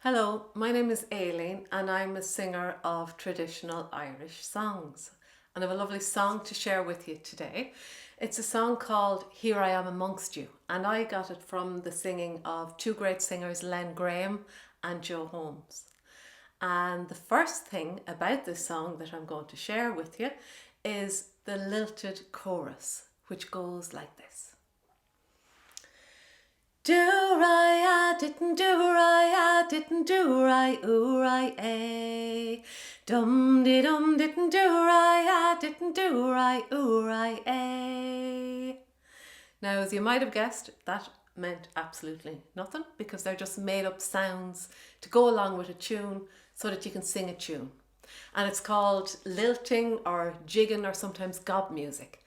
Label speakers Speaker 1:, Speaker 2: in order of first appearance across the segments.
Speaker 1: Hello, my name is Aileen and I'm a singer of traditional Irish songs. And I have a lovely song to share with you today. It's a song called Here I Am Amongst You, and I got it from the singing of two great singers, Len Graham and Joe Holmes. And the first thing about this song that I'm going to share with you is the lilted chorus, which goes like this. Do-ra-ya, didn't do-ra-ya, didn't do-ra, ooh-ra, eh. Dum-de-dum, didn't do-ra-ya, didn't do-ra, ooh-ra, eh. Now, as you might have guessed, that meant absolutely nothing because they're just made up sounds to go along with a tune so that you can sing a tune. And it's called lilting or jigging or sometimes gob music.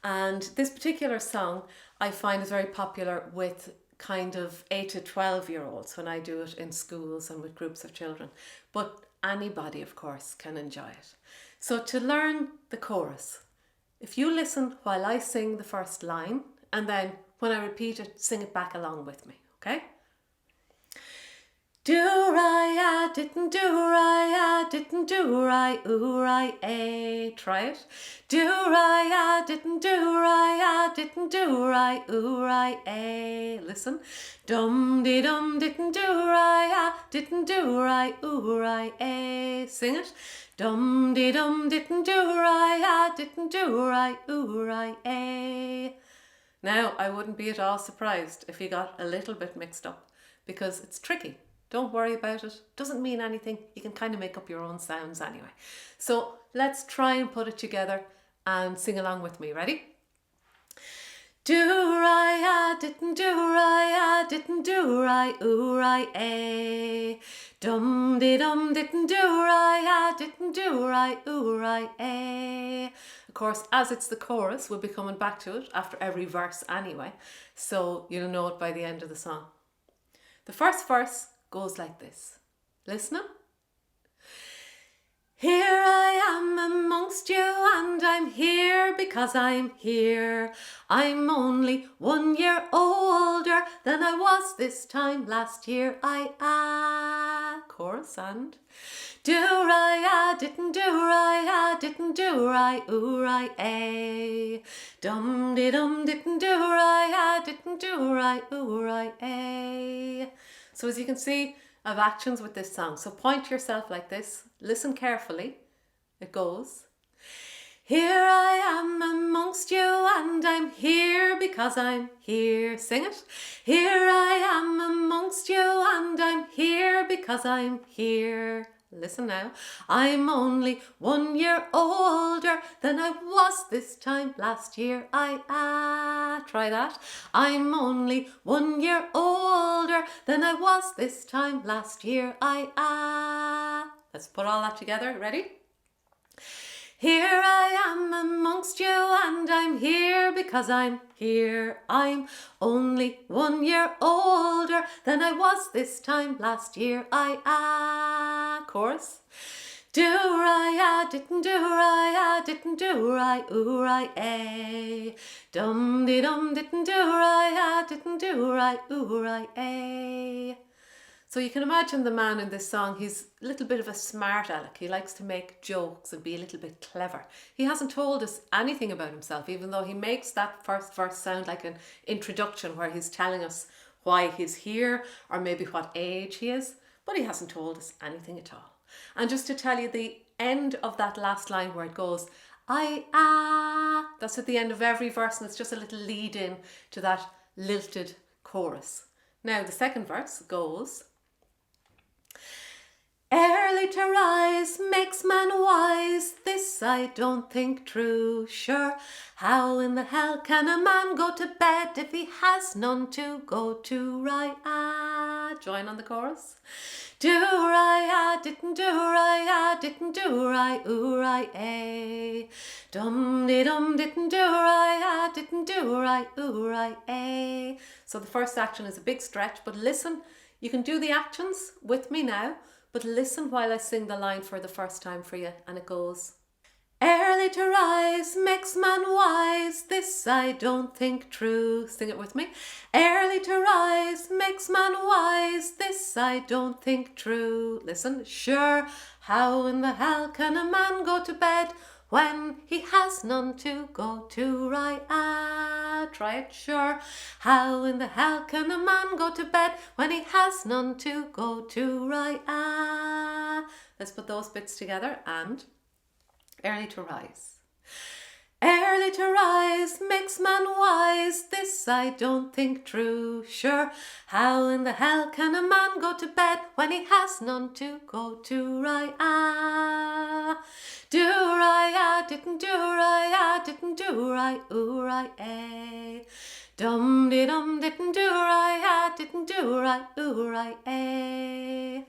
Speaker 1: And this particular song I find is very popular with kind of 8 to 12-year-olds when I do it in schools and with groups of children. But anybody, of course, can enjoy it. So to learn the chorus, if you listen while I sing the first line, and then when I repeat it, sing it back along with me, okay? Do-ra-ya, didn't do-ra-ya, didn't do-ra, ooh-ra, eh. Try it. Do-ra-ya, didn't do-ra-ya, didn't do-ra, ooh-ra, eh. Listen. Dum-de-dum, didn't do-ra-ya, didn't do-ra, ooh-ra, eh. Sing it. Dum-de-dum, didn't do-ra-ya, didn't do-ra, ooh-ra, eh. Now, I wouldn't be at all surprised if you got a little bit mixed up because it's tricky. Don't worry about it. Doesn't mean anything. You can kind of make up your own sounds anyway. So let's try and put it together and sing along with me. Ready? Do-ra-ya, didn't do-ra-ya, didn't do-ra, ooh-ra, eh. Dum-de-dum, didn't do-ra-ya, didn't do-ra, ooh-ra, eh. Of course, as it's the chorus, we'll be coming back to it after every verse anyway, so you'll know it by the end of the song. The first verse goes like this. Listening? Here I am amongst you and I'm here because I'm here. I'm only 1 year older than I was this time last year. Chorus and do-ra-ya, didn't do-ra-ya, didn't do-ra, ooh-ra, eh. Dum-de-dum, didn't do-ra-ya, didn't do-ra, ooh-ra, eh. So as you can see, I have actions with this song. So point yourself like this. Listen carefully. It goes. Here I am amongst you and I'm here because I'm here. Sing it. Here I am amongst you and I'm here because I'm here. Listen now. I'm only 1 year older than I was this time last year. Try that. I'm only 1 year older than I was this time last year. Let's put all that together. Ready? Here I am amongst you and I'm here because I'm here. I'm only 1 year older than I was this time last year. Chorus. Do-ra-ya, didn't do-ra-ya, didn't do-ra, ooh-ra, eh. Dum-de-dum, didn't do-ra-ya, didn't do-ra, ooh-ra, eh. So you can imagine the man in this song, he's a little bit of a smart aleck. He likes to make jokes and be a little bit clever. He hasn't told us anything about himself, even though he makes that first verse sound like an introduction where he's telling us why he's here or maybe what age he is, but he hasn't told us anything at all. And just to tell you the end of that last line where it goes, that's at the end of every verse and it's just a little lead in to that lilted chorus. Now the second verse goes, early to rise makes man wise, this I don't think true. Sure, how in the hell can a man go to bed if he has none to go to? Join on the chorus. Do-ra-ya, didn't do-ra-ya, didn't do-ra, ooh-ra, eh. Dum-de-dum, didn't do-ra-ya, didn't do-ra, ooh-ra, eh. So the first action is a big stretch, but listen, you can do the actions with me now, but listen while I sing the line for the first time for you, and it goes, Early to rise makes man wise, this I don't think true. Sing it with me. Early to rise makes man wise, this I don't think true. Listen. Sure, how in the hell can a man go to bed when he has none to go to? Try it. Sure, how in the hell can a man go to bed when he has none to go to? Let's put those bits together. And early to rise. Early to rise makes man wise, this I don't think true. Sure, how in the hell can a man go to bed when he has none to go to? Do-ri-ah, didn't do-ri-ah, didn't do-ri, ooh-ri-eh. Dum-de-dum, didn't do-ri-ah, didn't do-ri, ooh-ri-eh.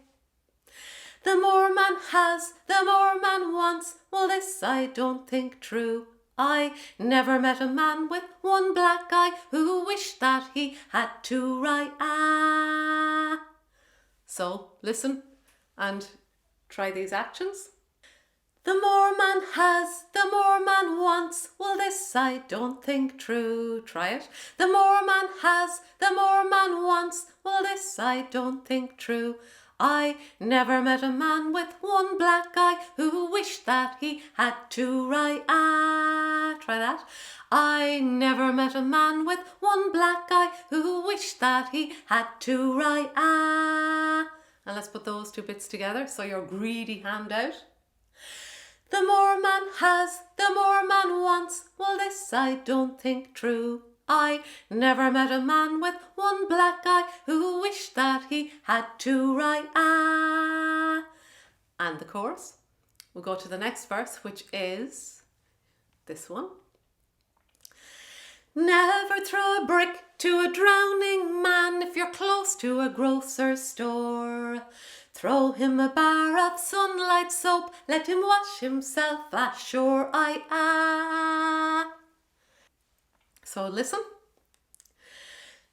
Speaker 1: The more man has, the more man wants, well this I don't think true. I never met a man with one black eye who wished that he had two right. So listen and try these actions. The more man has, the more man wants, well this I don't think true. Try it. The more man has, the more man wants, well this I don't think true. I never met a man with one black eye who wished that he had two right. Try that. I never met a man with one black eye who wished that he had two right. And let's put those two bits together. So your greedy hand out. The more man has, the more man wants, well this I don't think true. I never met a man with one black eye who wished that he had two right. And the chorus. We'll go to the next verse, which is this one. Never throw a brick to a drowning man if you're close to a grocer's store. Throw him a bar of sunlight soap, let him wash himself ashore. So listen.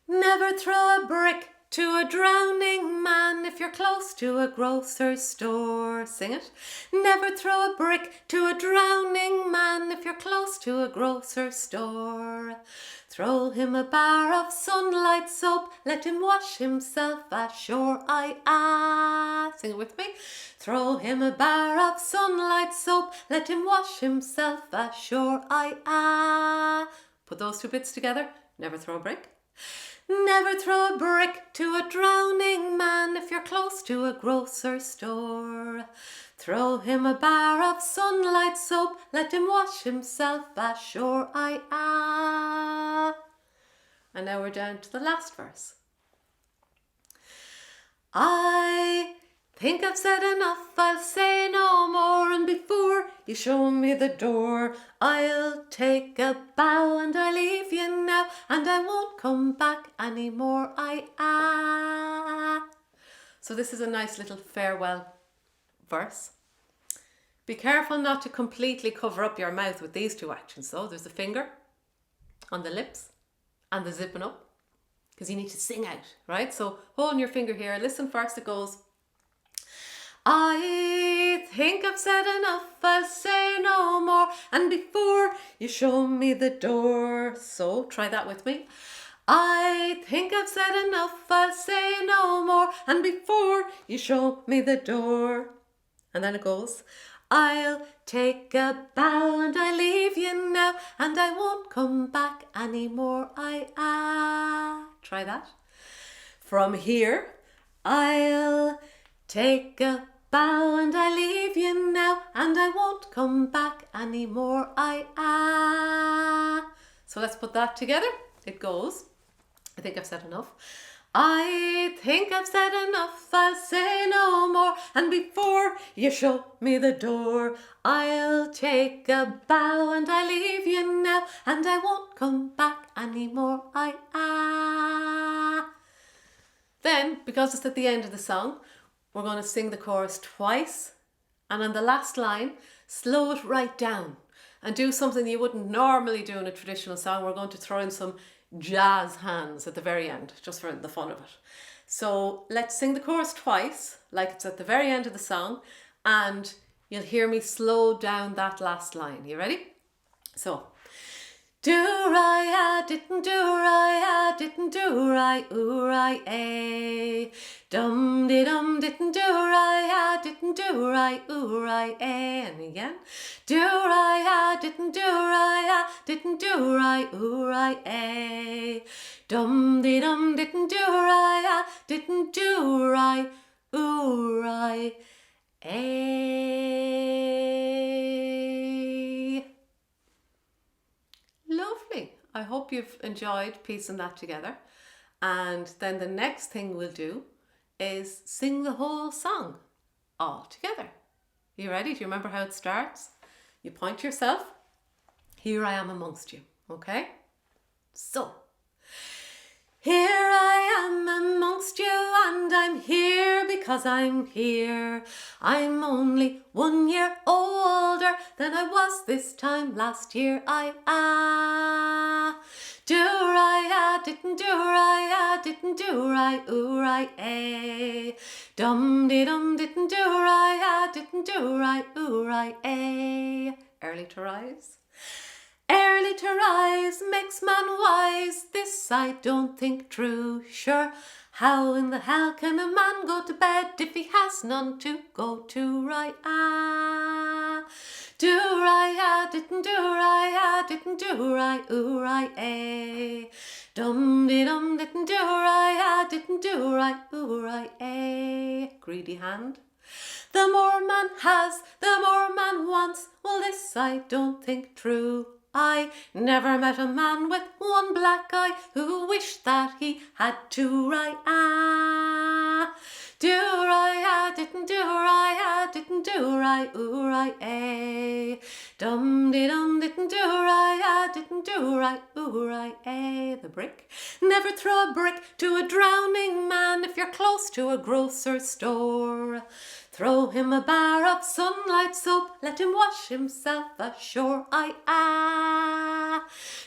Speaker 1: Never throw a brick to a drowning man if you're close to a grocer's store. Sing it. Never throw a brick to a drowning man if you're close to a grocer's store. Throw him a bar of sunlight soap, let him wash himself ashore. Sing it with me. Throw him a bar of sunlight soap, let him wash himself ashore. Put those two bits together. Never throw a brick. Never throw a brick to a drowning man if you're close to a grocer's store. Throw him a bar of sunlight soap, let him wash himself ashore. And now we're down to the last verse. I think I've said enough, I'll say no more, and before you show me the door, I'll take a bow and I'll leave you now, and I won't come back anymore. So this is a nice little farewell verse. Be careful not to completely cover up your mouth with these two actions. So there's the finger on the lips and the zipping up, because you need to sing out, right? So holding your finger here, listen first, it goes, I think I've said enough, I'll say no more, and before you show me the door. So try that with me. I think I've said enough, I'll say no more, and before you show me the door. And then it goes, I'll take a bow and I leave you now, and I won't come back anymore. Try that. From here, I'll take a bow and I leave you now, and I won't come back anymore. So let's put that together. It goes, I think I've said enough. I think I've said enough, I'll say no more, and before you show me the door, I'll take a bow and I leave you now, and I won't come back anymore. Then, because it's at the end of the song, we're going to sing the chorus twice, and on the last line, slow it right down and do something you wouldn't normally do in a traditional song. We're going to throw in some jazz hands at the very end, just for the fun of it. So let's sing the chorus twice, like it's at the very end of the song, and you'll hear me slow down that last line. You ready? So, do-ra-ya, didn't do-ra-ya, didn't do-ra, ooh-ra-ay. Dum-de-dum, didn't do-ra-ya, didn't do-ra, ooh-ra-ay. And again. Do-ra-ya, didn't do-ra-ya, didn't do-ra, ooh-ra-ay. Dum-de-dum, didn't do-ra-ya, didn't do-ra, ooh-ra-ay. Lovely. I hope you've enjoyed piecing that together. And then the next thing we'll do is sing the whole song all together. You ready? Do you remember how it starts? You point to yourself. Here I am amongst you. Okay? So, here I am amongst you, and I'm here because I'm here. I'm only 1 year older than I was this time last year. Do-ra-ya, didn't do-ra-ya, didn't do-ra, ooh-ra-ay. Dum-de-dum, didn't do-ra-ya, didn't do-ra, ooh-ra-ay. Early to rise. Early to rise makes man wise, this I don't think true. Sure, how in the hell can a man go to bed if he has none to go to? Right-ah. Do-ra-ya, didn't do-ra-ya, didn't do-ra, ooh-ra-ay. Dum-de-dum, didn't do-ra-ya, didn't do-ra, ooh-ra-ay. Greedy hand. The more man has, the more man wants. Well, this I don't think true. I never met a man with one black eye who wished that he had two. Right-ah. Do-ra-ya, didn't do-ra-ya, didn't do-ra, ooh-ra-ay. Dum-de-dum, didn't do-ra-ya, didn't do-ra, ooh-ra-ay. The brick. Never throw a brick to a drowning man if you're close to a grocer's store. Throw him a bar of sunlight soap, let him wash himself ashore.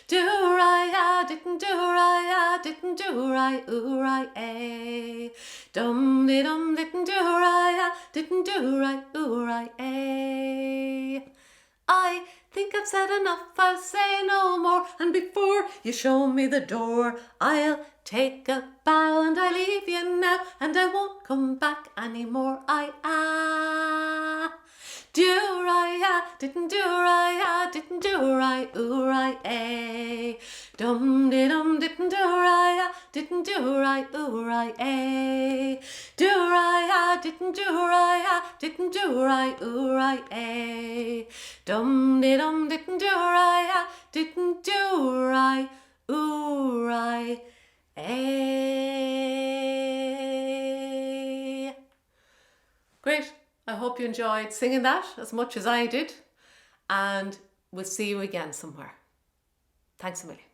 Speaker 1: Do-ra-ya, didn't do-ra-ya, didn't do-ra, ooh-ra-ay. Dum-de-dum, didn't do-ra-ya, didn't do-ra, ooh-ra-ay. I think I've said enough, I'll say no more. And before you show me the door, I'll take a bow and I leave you now, and I won't come back anymore. Do-ra-ya, didn't do-ra-ya, didn't do-ra, ooh-ra-ay. Dum-de-dum, didn't do-ra-ya, didn't do-ra, ooh-ra-ay. Do-ra-ya, didn't do-ra-ya, didn't do-ra, ooh-ra-ay. Dum-de-dum, didn't do-ra-ya, didn't do-ra, ooh-ra-ay. Great. I hope you enjoyed singing that as much as I did, and we'll see you again somewhere. Thanks a million.